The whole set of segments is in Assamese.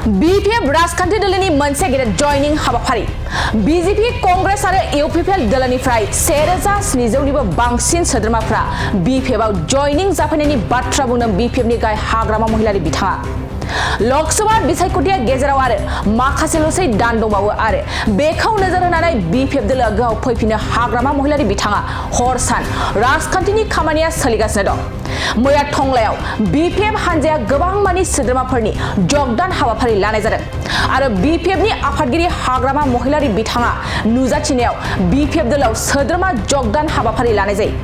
BPF राजखान्थि दलनि मोनसे गेदेर जयनिं हाबाफारि BJP कंग्रेस आरो UPPL दलनिफ्राय 1700निबो बांसिन सोद्रोमाफ्रा BPF आव जयनिं जाफैनायनि बाथ्रा बुंदों BPF नि गाहाय हाग्रामा महिलारि बिथाङा लोकसभा बिसायख'थिया गेजेराव आरो माखासेल'सै दान दंबावो आरो बेखौ नोजोर होनानै BPF दोलोआ गोहाव फैफिनो हाग्रामा महिलारि बिथाङा हर सान राजखान्थिनि खामानिया सोलिगासिनो दं मैया टंलायाव BPF हानजाया गोबां मानि सोद्रोमाफोरनि जगदान हाबाफारि लानाय जादों आरो BPF नि आफादगिरि हाग्रामा महिलारि बिथाङा नुजाथिनायाव BPF दोलोआव सोद्रोमा जगदान हाबाफारि लानाय जायो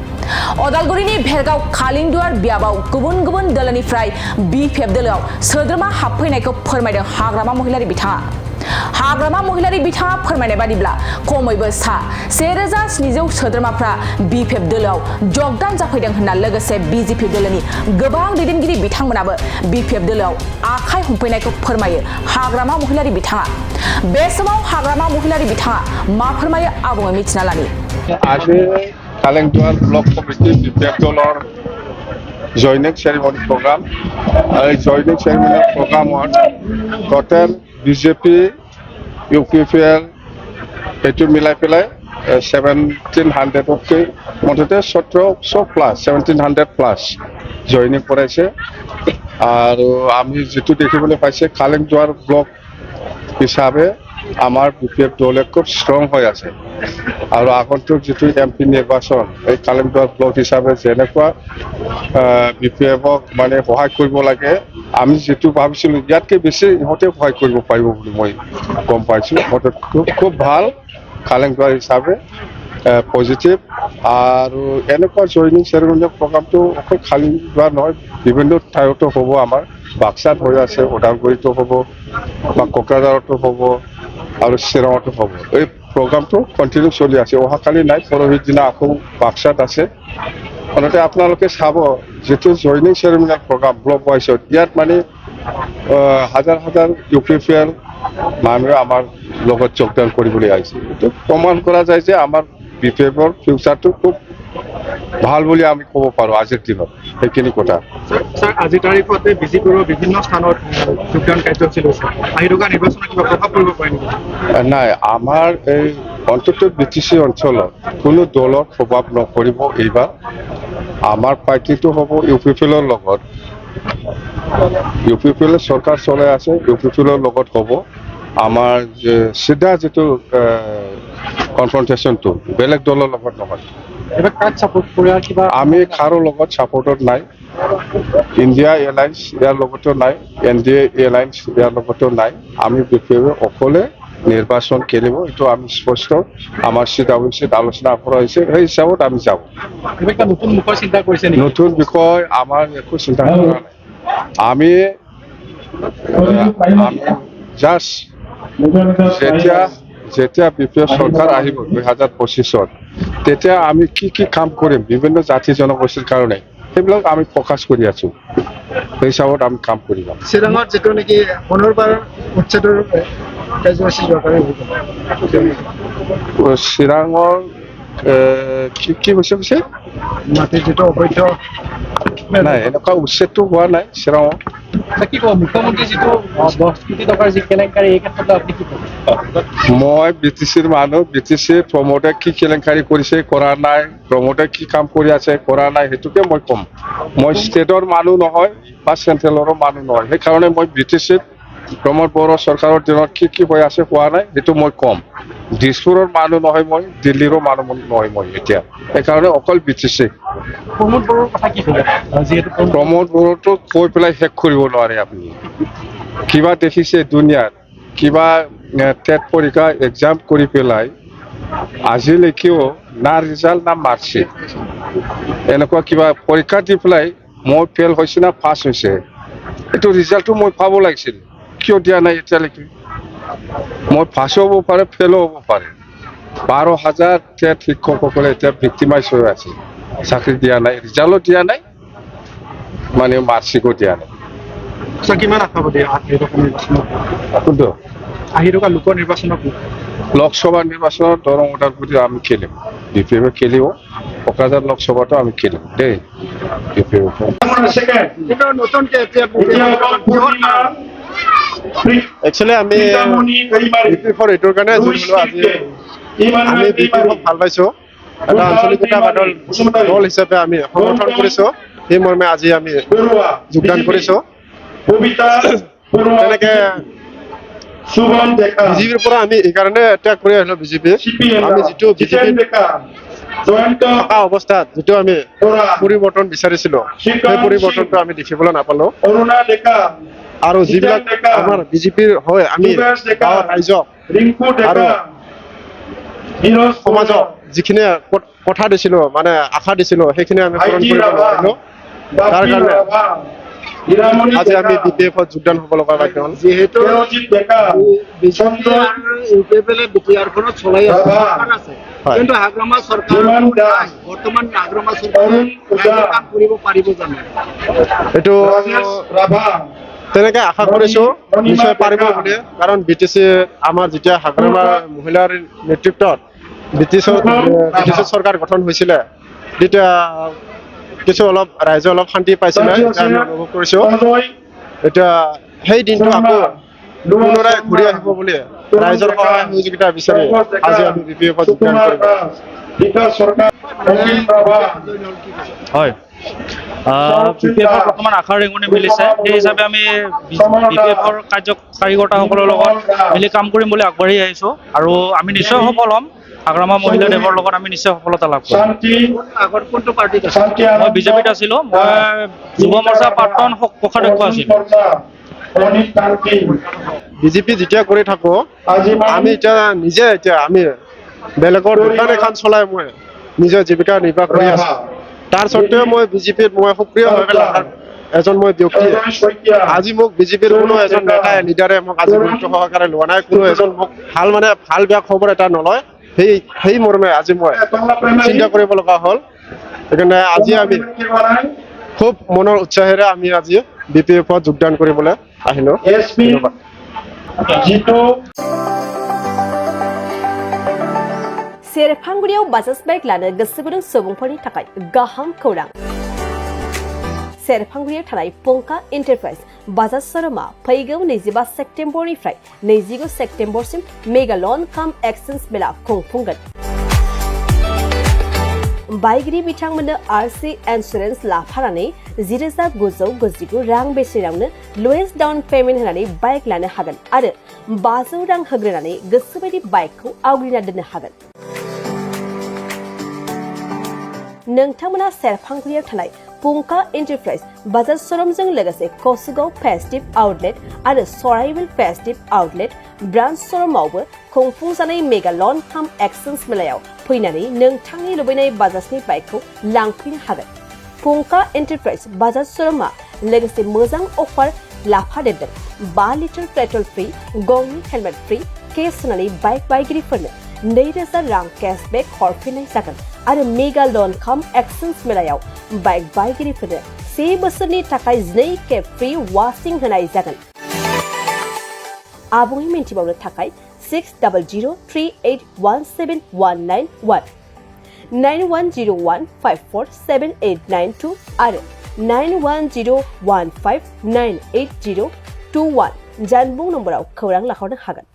अदालगुरिनि भेरगाव खालिंदुवार बियाबाव गुबुन गुबुन दोलोनिफ्राय BPF दोलोआव सोद्रोमा हाबफैनायखौ फोरमायदों हाग्रामा महिलारि बिथाङा हाग्रामा महिलारि बिथाङा फोरमायनाय बादिब्ला खमैबो 1700 सोद्रोमाफ्रा BPF दोलोआव जगदान जाफैदों होनना लोगोसे BJP दोलोनि गोबां दैदेनगिरि बिथांमोनाबो BPF दोलोआव आखाइ हमफैनायखौ फोरमायो हाग्रामा महिलारि बिथाङा बे समाव हाग्रामा महिलारि बिथाङा मा फोरमायो आबुङै मिथिना लानि Kalengduar Block Committee BPF Dollar Joining Ceremony Program. Joining Ceremony Program on total BJP, UPPL, itu milai 1700 okay. Maksudnya 17 plus 1700 plus joining করেছে আর আমি যেটু দেখিবলৈ পাইছে Kalengduar Block হিসাবে আমার BPF দলে খুব স্ট্রং হয়ে আছে আৰু আগন্তুক যেটো এমপি নিৰ্বাচন এই Kalengduar ব্লক হিচাপে যেনেকুৱা BPF-ক মানে সহায় কৰিব লাগে আমি যেটো ভাবিছিলো ইয়াতকে বেছি ইহঁতে সহায় কৰিব পাৰিব বুলি মই গম পাইছো খুব ভাল Kalengduar হিচাপে পজিটিভ আৰু এনেকুৱা জয়নিং চেৰেমনি প্ৰগ্ৰামটো অকল Kalengduar নহয় বিভিন্ন ঠাইতো হ'ব আমাৰ বাক্সাত হৈ আছে ওদালগুৰিতো হ'ব বা কোকৰাঝাৰতো হ'ব আৰু চিৰাঙতো হ'ব এই প্ৰগ্ৰামটো কন্টিনিউ চলি আছে অহাকালি নাই পৰহি দিনা আকৌ বাক্সাত আছে অনতে আপোনালোকে চাব যেটো জয়নিং চেৰেমনিয়েল প্ৰগ্ৰাম ব্লক ওয়াইজত ইয়াত মানে হাজাৰ হাজাৰ UPPL মানুহে আমাৰ লগত যোগদান কৰিবলৈ আহিছে এইটো প্ৰমাণ কৰা যায় যে আমাৰ BPF-ৰ ফিউচাৰটো খুব ভাল বুলি আমি ক'ব পাৰো আজিৰ দিনত এইখিনি কথা স্যাৰ আজি তাৰিখতে BJPৰ বিভিন্ন স্থানত যোগদান কাৰ্যসূচী লৈছে আহিৰুকা নিৰ্বাচনত কিবা প্ৰভাৱ পৰিব পাৰে নেকি নাই আমাৰ এই অন্তত BTC অঞ্চলত কোনো দলৰ প্ৰভাৱ নপৰিব এইবাৰ আমাৰ পাৰ্টিটো হ'ব UPPL-ৰ লগত UPPL চৰকাৰ চলাই আছে UPPL-ৰ লগত হ'ব আমাৰ সিধা যেটো কনফ্ৰন্টেশনটো বেলেগ দলৰ লগত নহয় এবাৰ কাক সাপোৰ্ট কৰে কিবা আমি কাৰো লগত সাপোৰ্টত নাই ইণ্ডিয়া এলায়েন্স ইয়াৰ লগতো নাই NDA এলায়েন্স ইয়াৰ লগতো নাই আমি BPF অকলে নিৰ্বাচন খেলিব এইটো আমি স্পষ্ট আমাৰ সিদ্ধান্ত আলোচনা কৰা হৈছে এই হিচাপত আমি যাব এটা নতুন বিষয় চিন্তা কৰিছে নেকি নতুন বিষয় আমাৰ একো চিন্তা কৰা নাই আমি জাস্ট যেতিয়া BPF চৰকাৰ আহিব 2025ত তেতিয়া আমি কি কাম কৰিম বিভিন্ন জাতি জনগোষ্ঠীৰ কাৰণে সেইবিলাক আমি ফোকাস কৰি আছো এই হিচাপত আমি কাম কৰিম চিৰাঙত যেটো নেকি পুনৰবাৰ উচ্ছেদৰ কাৰ্যসূচী দৰকাৰী হ'ব চিৰাঙৰ কি হৈছে মাটি যেটো অবৈধ নাই এনেকুৱা উচ্ছেদটো হোৱা নাই চিৰাঙত কি কম মুখ্যমন্ত্ৰী যেটো 10 কোটি টকাৰ যি কেলেংকাৰী এই ক্ষেত্ৰত আপুনি কি ক'ব মই BTCৰ মানুহ BTC প্ৰমোটে কি কেলেংকাৰী কৰিছে কৰা নাই প্ৰমোটে কি কাম কৰি আছে কৰা নাই হেতুকে মই কম মই ষ্টেটৰ মানুহ নহয় বা চেন্ট্ৰেলৰৰ মানুহ নহয় সেই কাৰণে মই BTCৰ প্ৰমোট বড়ো চৰকাৰৰ দিনত কি হৈ আছে কোৱা নাই হেতু মই কম দিছপুৰৰ মানুহ নহয় মই দিল্লীৰৰ মানুহ নহয় মই এতিয়া এই কাৰণে অকল BTC প্ৰমোট বড়োৰ কথা কি ক'ব যেহেতু প্ৰমোট বড়োটো কৈ পেলাই শেষ কৰিব নোৱাৰে আপুনি কিবা দেখিছে দুনিয়াত কিবা টেট পৰীক্ষা এক্সাম কৰি পেলাই আজিলৈকেও না ৰিজাল্ট না মাৰ্কশ্বিট এনেকুৱা কিবা পৰীক্ষা দি পেলাই মই ফেল হৈছে না পাছ হৈছে এইটো ৰিজাল্টটো মই পাব লাগিছিল কিয় দিয়া নাই এতিয়ালৈকে মই পাছ হ'ব পাৰে ফেল হ'ব পাৰে 12,000 টেট শিক্ষকসকলে এতিয়া ভিক্টিমাইজ হৈ আছে চাকৰি দিয়া নাই ৰিজাল্ট দিয়া নাই মানে মাৰ্কশ্বিটও দিয়া নাই কিমান আশা দিয়ে আহিৰুকা নিৰ্বাচনত কোনটো আহিৰুকা লোক নিৰ্বাচনত লোকসভা নিৰ্বাচনত দৰং ওদালগুৰি আমি খেলিম BPF খেলিব কোকৰাঝাৰ লোকসভাটো আমি খেলিম দেই BPF একচুৱেলি আমি BP4 এইটোৰ কাৰণে জড়িত আজি আমি BP4 ভাল পাইছোঁ এটা আঞ্চলিকতাবাদৰ দল হিচাপে আমি সমৰ্থন কৰিছোঁ সেই মৰ্মে আজি আমি যোগদান কৰিছোঁ তেনেকে বিজেপিৰ পৰা আমি এইকাৰণে ত্যাগ কৰি আহিলোঁ বিজেপি আমি যিটো বিজেপি থকা অৱস্থাত যিটো আমি পৰিৱৰ্তন বিচাৰিছিলোঁ সেই পৰিৱৰ্তনটো আমি দেখিবলৈ নাপালোঁ আৰু যিবিলাক আমাৰ বিজেপিৰ হয় আমি গাঁৱৰ ৰাইজক আৰু সমাজক যিখিনি কথা দিছিলোঁ মানে আশা দিছিলোঁ সেইখিনি আমি পূৰণ কৰিব নোৱাৰিলোঁ তাৰ কাৰণে আজি আমি BPF যোগদান হ'ব লগা বাধ্য হ'ল যিহেতু বিটিআৰখনত চলাই আছে কিন্তু হাগ্ৰামা চৰকাৰ বৰ্তমান হাগ্ৰামা চৰকাৰ কাম কৰিব পাৰিব জানো এইটো তেনেকে আশা কৰিছোঁ নিশ্চয় পাৰিব বুলি কাৰণ BTC আমাৰ যেতিয়া হাগ্ৰামা মহিলাৰ নেতৃত্বত ব্ৰিটিছৰ চৰকাৰ গঠন হৈছিলে তেতিয়া কিছু অলপ ৰাইজে অলপ শান্তি পাইছিলে আমি অনুভৱ কৰিছোঁ এতিয়া সেই দিনটো আকৌ পুনৰাই ঘূৰি আহিব বুলি ৰাইজৰ সহায় সহযোগিতা বিচাৰি আজি আমি BPF যোগদান কৰিম হয় BPFৰ বৰ্তমান আশাৰ ৰেঙনি মিলিছে সেই হিচাপে আমি BPFৰ কাৰ্যকাৰীকৰ্তাসকলৰ লগত মিলি কাম কৰিম বুলি আগবাঢ়ি আহিছোঁ আৰু আমি নিশ্চয় সফল হ'ম হাগ্ৰামা মহিলা দেৱৰ লগত আমি নিশ্চয় সফলতা লাভ কৰিম মই বিজেপিত আছিলোঁ মই যুৱ মৰ্চা প্ৰাক্তন কোষাধ্যক্ষ আছিলোঁ বিজেপি যেতিয়া কৰি থাকোঁ আমি এতিয়া আমি বেলেগৰ দোকান এখন চলাই মই নিজৰ জীৱিকা নিৰ্বাহ কৰি আছোঁ তাৰ স্বত্তেও মই বিজেপিত মই সক্ৰিয়ভাৱে এজন মই ব্যক্তি আজি মোক বিজেপিৰ কোনো এজন নেতাই লিডাৰে মোক আজি গুৰুত্ব সহকাৰে লোৱা নাই কোনো এজন মোক ভাল বেয়া খবৰ এটা নলয় সেই মৰ্মে আজি মই চিন্তা কৰিব লগা হ'ল সেইকাৰণে আজি আমি খুব মনৰ উৎসাহেৰে আমি আজি BPF যোগদান কৰিবলৈ আহিলোঁ ধন্যবাদ सेरफांगुरियाव बाजाज बाइक लानो गोसो गुदुं सुबुंफोरनि थाखाय गाहाम खौरां सेरफांगुरियाव थानाय पंका एन्टारप्राइज बाजाज शोरूमा फैगौ 25 सेप्तेम्बरनिफ्राय 29 सेप्तेम्बरसिम मेगा लन काम एक्सचेन्ज मेला खुंफुंगोन बाइगिरि बिथांमोननो आरसि इन्सुरेन्स लाफानानै 10,999 रां बेसेनावनो लवेस्ट डाउन पेमेन्ट होनानै बाइक लानो हागोन आरो 500 रां होग्रोनानै गोसोबायदि बाइकखौ आवग्रिना दोननो हागोन नोंथांमोना सेरफांगुरियाव थानाय पंका एन्टारप्राइज बाजाज शोरूमजों लोगोसे कसुगाव फेस्टिव आउटलेट आरो सराइबिल फेस्टिव आउटलेट ब्रान्च शोरूमावबो खुंफुंजानाय मेगा लन काम एक्सचेन्ज मेलायाव फैनानै नोंथांनि लुबैनाय बाजाजनि बाइकखौ लांफैनो हागोन पंका एन्टारप्राइज बाजाज शोरूमा लोगोसे मोजां अफार लाफादेरदों 5 लिटार पेट्रल फ्री गंनि हेलमेट फ्री केस होनानै बाइक बायगिरिफोरनो 2,000 रां केशबेक हरफिननाय जागोन आरो मेगा लन काम एक्सचेन्ज मेलायाव बाइक बायगिरिफोरनो 1 बोसोरनि थाखाय 2 खेब फ्री वाशिं होनाय जागोन आबुङै मिन्थिबावनो थाखाय 6003817191 9101547892 आरो 9101598021 जानबुं नम्बराव खौरां लाहरनो हागोन